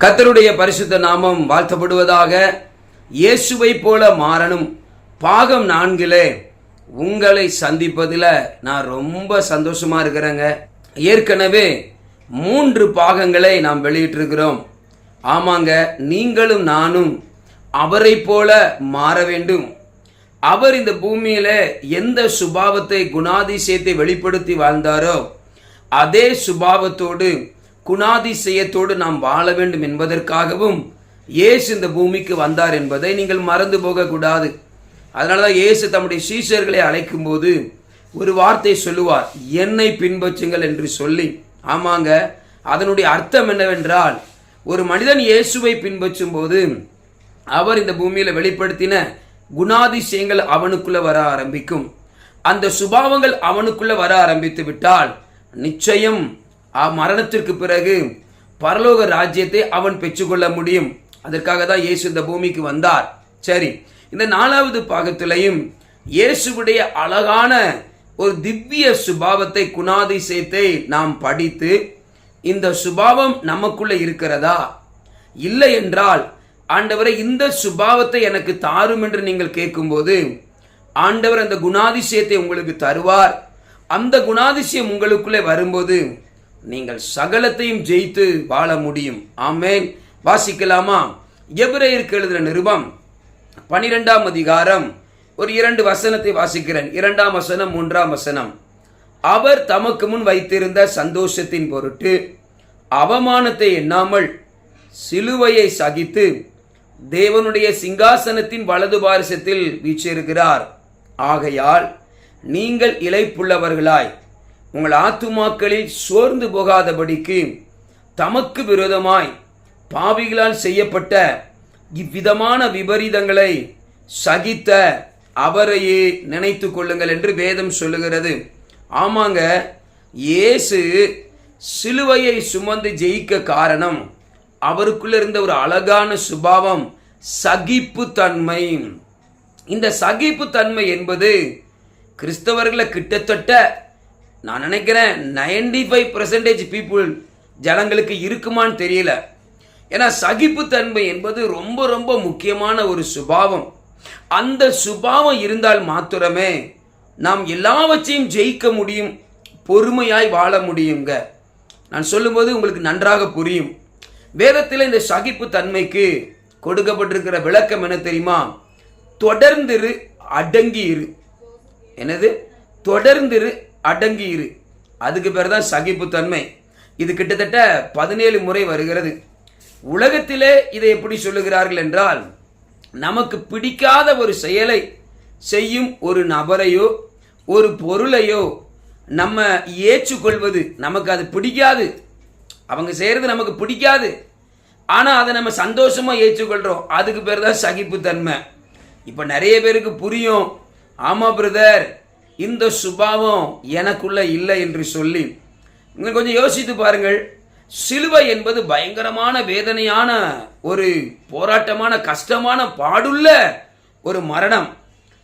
கர்த்தருடைய பரிசுத்த நாமம் வாழ்த்தப்படுவதாக. இயேசுவை போல மாறணும் பாகம் 4 உங்களை சந்திப்பதில் நான் ரொம்ப சந்தோஷமா இருக்கிறேங்க. ஏற்கனவே 3 பாகங்களை நாம் வெளியிட்டிருக்கிறோம். ஆமாங்க, நீங்களும் நானும் அவரை போல மாற வேண்டும். அவர் இந்த பூமியில எந்த சுபாவத்தை குணாதிசயத்தை வெளிப்படுத்தி வாழ்ந்தாரோ அதே சுபாவத்தோடு குணாதிசயத்தோடு நாம் வாழ வேண்டும் என்பதற்காகவும் இயேசு இந்த பூமிக்கு வந்தார் என்பதை நீங்கள் மறந்து போகக்கூடாது. அதனாலதான் இயேசு தம்முடைய சீஷர்களை அழைக்கும் போது ஒரு வார்த்தை சொல்லுவார், என்னை பின்பற்றுங்கள் என்று சொல்லி. ஆமாங்க, அதனுடைய அர்த்தம் என்னவென்றால், ஒரு மனிதன் இயேசுவை பின்பற்றும் போது அவர் இந்த பூமியில வெளிப்படுத்தின குணாதிசயங்கள் அவனுக்குள்ள வர ஆரம்பிக்கும். அந்த சுபாவங்கள் அவனுக்குள்ள வர ஆரம்பித்து விட்டால் நிச்சயம் மரணத்திற்கு பிறகு பரலோக ராஜ்யத்தை அவன் பெற்றுக்கொள்ள முடியும். அதற்காக தான் இயேசு இந்த பூமிக்கு வந்தார். சரி, இந்த 4வது பாகத்திலையும் இயேசுவுடைய அழகான ஒரு திவ்ய சுபாவத்தை குணாதிசயத்தை நாம் படித்து, இந்த சுபாவம் நமக்குள்ள இருக்கிறதா, இல்லை என்றால் ஆண்டவரை இந்த சுபாவத்தை எனக்கு தாரும் என்று நீங்கள் கேட்கும்போது ஆண்டவர் அந்த குணாதிசயத்தை உங்களுக்கு தருவார். அந்த குணாதிசயம் உங்களுக்குள்ளே வரும்போது நீங்கள் சகலத்தையும் ஜெயித்து வாழ முடியும். ஆமென். வாசிக்கலாமா? எபிரேயருக்கு எழுதின நிருபம் 12ஆம் அதிகாரம் ஒரு 2 வசனத்தை வாசிக்கிறேன். 2ஆம் வசனம் 3ஆம் வசனம். அவர் தமக்கு முன் வைத்திருந்த சந்தோஷத்தின் பொருட்டு அவமானத்தை எண்ணாமல் சிலுவையை சகித்து தேவனுடைய சிங்காசனத்தின் வலது பாரிசத்தில் வீற்றிருக்கிறார். ஆகையால் நீங்கள் இளைப்புள்ளவர்களாய் உங்கள் ஆத்துமாக்களில் சோர்ந்து போகாதபடிக்கு தமக்கு விரோதமாய் பாவிகளால் செய்யப்பட்ட இவ்விதமான விபரீதங்களை சகித்த அவரையே நினைத்து கொள்ளுங்கள் என்று வேதம் சொல்லுகிறது. ஆமாங்க, இயேசு சிலுவையை சுமந்து ஜெயிக்க காரணம் அவருக்குள்ள இருந்த ஒரு அழகான சுபாவம், சகிப்பு தன்மை. இந்த சகிப்பு தன்மை என்பது கிறிஸ்தவர்களை கிட்டத்தட்ட நான் நினைக்கிறேன் 95% பீப்புள் ஜனங்களுக்கு இருக்குமான்னு தெரியல. ஏன்னா சகிப்பு தன்மை என்பது ரொம்ப ரொம்ப முக்கியமான ஒரு சுபாவம். அந்த சுபாவம் இருந்தால் மாத்திரமே நாம் எல்லாவற்றையும் ஜெயிக்க முடியும், பொறுமையாய் வாழ முடியுங்க. நான் சொல்லும்போது உங்களுக்கு நன்றாக புரியும். வேதத்தில் இந்த சகிப்பு தன்மைக்கு கொடுக்கப்பட்டிருக்கிற விளக்கம் என்ன தெரியுமா? தொடர்ந்திரு, அடங்கி இரு. என்னது? தொடர்ந்திரு, அடங்கி இரு. அதுக்கு பேர் தான் சகிப்பு தன்மை. இது கிட்டத்தட்ட 17 முறை வருகிறது. உலகத்திலே இதை எப்படி சொல்லுகிறார்கள் என்றால், நமக்கு பிடிக்காத ஒரு செயலை செய்யும் ஒரு நபரையோ ஒரு பொருளையோ நம்ம ஏற்றுக்கொள்வது, நமக்கு அது பிடிக்காது, அவங்க செய்யறது நமக்கு பிடிக்காது, ஆனா அதை நம்ம சந்தோஷமா ஏற்றுக்கொள்றோம். அதுக்கு பேர் தான் சகிப்பு தன்மை. இப்ப நிறைய பேருக்கு புரியும், ஆமா பிரதர், இந்த சுபாவம் எனக்குள்ள இல்லை என்று சொல்லி. நீங்க கொஞ்சம் யோசித்து பாருங்கள். சிலுவை என்பது பயங்கரமான வேதனையான ஒரு போராட்டமான கஷ்டமான பாடுள்ள ஒரு மரணம்.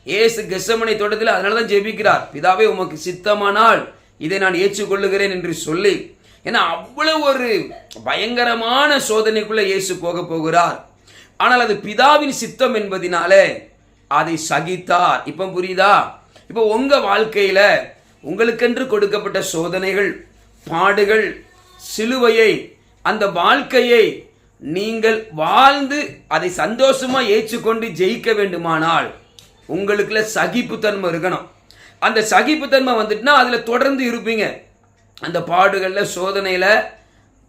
இயேசு கெத்செமனே தோட்டத்தில் அதனாலதான் ஜெபிக்கிறார், பிதாவே உமக்கு சித்தமானால் இதை நான் ஏற்றுக்கொள்ளுகிறேன் என்று சொல்லி. ஏன்னா அவ்வளவு ஒரு பயங்கரமான சோதனைக்குள்ள இயேசு போக போகிறார். ஆனால் அது பிதாவின் சித்தம் என்பதினாலே அதை சகித்தார். இப்ப புரியுதா? இப்போ உங்க வாழ்க்கையில உங்களுக்கென்று கொடுக்கப்பட்ட சோதனைகள், பாடுகள், சிலுவையை, அந்த வாழ்க்கையை நீங்கள் வாழ்ந்து அதை சந்தோஷமா ஏற்றுக்கொண்டு ஜெயிக்க வேண்டுமானால் உங்களுக்குள்ள சகிப்புத்தன்மை இருக்கணும். அந்த சகிப்புத்தன்மை வந்துட்டுனா அதுல தொடர்ந்து இருப்பீங்க. அந்த பாடுகள்ல, சோதனையில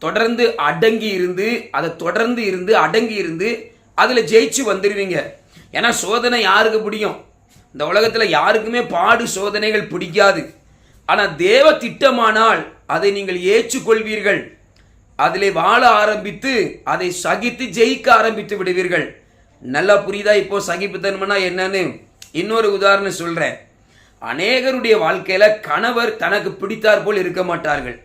தொடர்ந்து அடங்கி இருந்து, அதை தொடர்ந்து இருந்து அடங்கி இருந்து அதுல ஜெயிச்சு வந்துடுவீங்க. ஏன்னா சோதனை யாருக்கு பிடிக்கும்? இந்த உலகத்துல யாருக்குமே பாடு சோதனைகள் பிடிக்காது. ஆனா தேவ திட்டமானால் அதை நீங்கள் ஏற்றுக்கொள்வீர்கள், அதிலே வாழ ஆரம்பித்து அதை சகித்து ஜெயிக்க ஆரம்பித்து விடுவீர்கள். நல்லா புரியுதா? இப்போ சகிப்புத்தன்மைனா என்னன்னு இன்னொரு உதாரணம் சொல்றேன். அநேகருடைய வாழ்க்கையில கணவர் தனக்கு பிடித்தார் போல் இருக்க மாட்டார்கள்.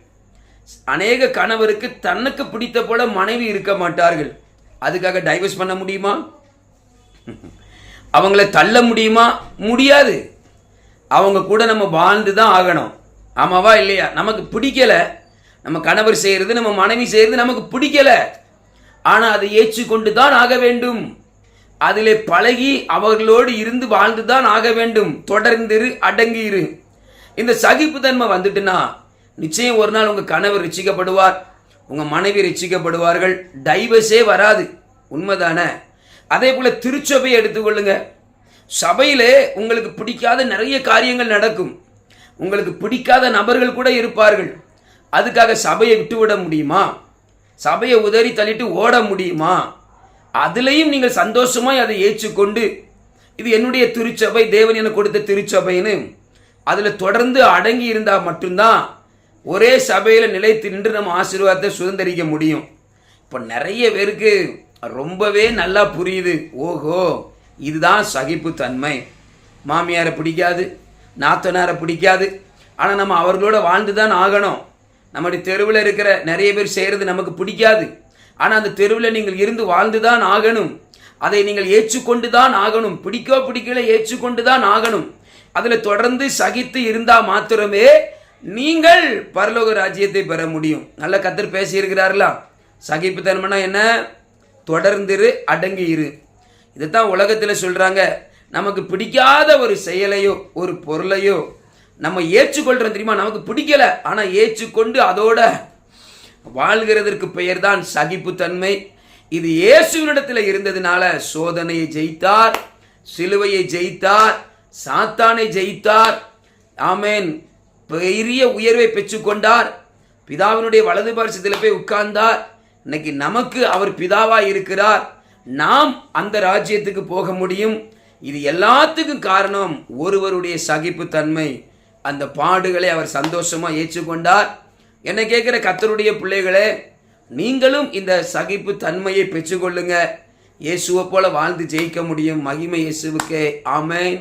அநேக கணவருக்கு தனக்கு பிடித்த போல மனைவி இருக்க மாட்டார்கள். அதுக்காக டைவர்ஸ் பண்ண முடியுமா? அவங்கள தள்ள முடியுமா? முடியாது. அவங்க கூட நம்ம வாழ்ந்து தான் ஆகணும். ஆமாவா இல்லையா? நமக்கு பிடிக்கல, நம்ம கணவர் செய்யறது, நம்ம மனைவி செய்யறது நமக்கு பிடிக்கல. ஆனா அதை ஏற்றுக்கொண்டு தான் ஆக வேண்டும். அதிலே பழகி அவர்களோடு இருந்து வாழ்ந்துதான் ஆக வேண்டும். தொடர்ந்திரு, அடங்கியிரு. இந்த சகிப்புத்தன்மை வந்துட்டுனா நிச்சயம் ஒரு நாள் உங்க கணவர் ரட்சிக்கப்படுவார், உங்க மனைவி ரட்சிக்கப்படுவார்கள், டைவர்ஸே வராது. உண்மைதானே? அதே போல திருச்சபையை எடுத்துக்கொள்ளுங்க. சபையிலே உங்களுக்கு பிடிக்காத நிறைய காரியங்கள் நடக்கும். உங்களுக்கு பிடிக்காத நபர்கள் கூட இருப்பார்கள். அதுக்காக சபையை விட்டுவிட முடியுமா? சபையை உதறி தள்ளிட்டு ஓட முடியுமா? அதுலேயும் நீங்கள் சந்தோஷமாய் அதை ஏற்றுக்கொண்டு இது என்னுடைய திருச்சபை, தேவன் எனக்கு கொடுத்த திருச்சபைன்னு அதில் தொடர்ந்து அடங்கி இருந்தால் மட்டும்தான் ஒரே சபையில் நிலைத்து நின்று நம்ம ஆசீர்வாதத்தை சுதந்திரிக்க முடியும். இப்போ நிறைய பேருக்கு ரொம்பவே நல்லா புரியுது. ஓஹோ, இதுதான் சகிப்புத்தன்மை. மாமியாரை பிடிக்காது, நாத்தனாரை பிடிக்காது, ஆனால் நம்ம அவர்களோட வாழ்ந்து தான் ஆகணும். நம்முடைய தெருவில் இருக்கிற நிறைய பேர் செய்கிறது நமக்கு பிடிக்காது, ஆனால் அந்த தெருவில் நீங்கள் இருந்து வாழ்ந்து தான் ஆகணும். அதை நீங்கள் ஏற்றுக்கொண்டு தான் ஆகணும். பிடிக்கல ஏற்றுக்கொண்டு தான் ஆகணும். அதில் தொடர்ந்து சகித்து இருந்தால் மாத்திரமே நீங்கள் பரலோக ராஜ்யத்தை பெற முடியும். நல்ல கர்த்தர் பேசியிருக்கிறார்களா? சகிப்புத்தன்மைனா என்ன? தொடர்ந்திரு, அடங்கி இரு. இதைத்தான் உலகத்தில் சொல்றாங்க. நமக்கு பிடிக்காத ஒரு செயலையோ ஒரு பொருளையோ நம்ம ஏற்றுக்கொள்றோம் தெரியுமா? நமக்கு பிடிக்கல, ஆனா ஏற்றுக்கொண்டு அதோட வாழ்கிறதற்கு பெயர் தான் சகிப்புத்தன்மை. இது இயேசுவினிடத்தில் இருந்ததுனால சோதனையை ஜெயித்தார், சிலுவையை ஜெயித்தார், சாத்தானை ஜெயித்தார். ஆமேன். பெரிய உயர்வை பெற்றுக்கொண்டார். பிதாவினுடைய வலது பார்சத்தில் போய் உட்கார்ந்தார். இன்னைக்கு நமக்கு அவர் பிதாவா இருக்கிறார். நாம் அந்த ராஜ்யத்துக்கு போக முடியும். இது எல்லாத்துக்கும் காரணம் ஒருவருடைய சகிப்புத்தன்மை. அந்த பாடுகளை அவர் சந்தோஷமா ஏற்றுக்கொண்டார். என்ன கேட்கிற கர்த்தருடைய பிள்ளைகளே, நீங்களும் இந்த சகிப்பு தன்மையை பெற்றுக்கொள்ளுங்க. இயேசுவை போல வாழ்ந்து ஜெயிக்க முடியும். மகிமை இயேசுவுக்கே. ஆமென்.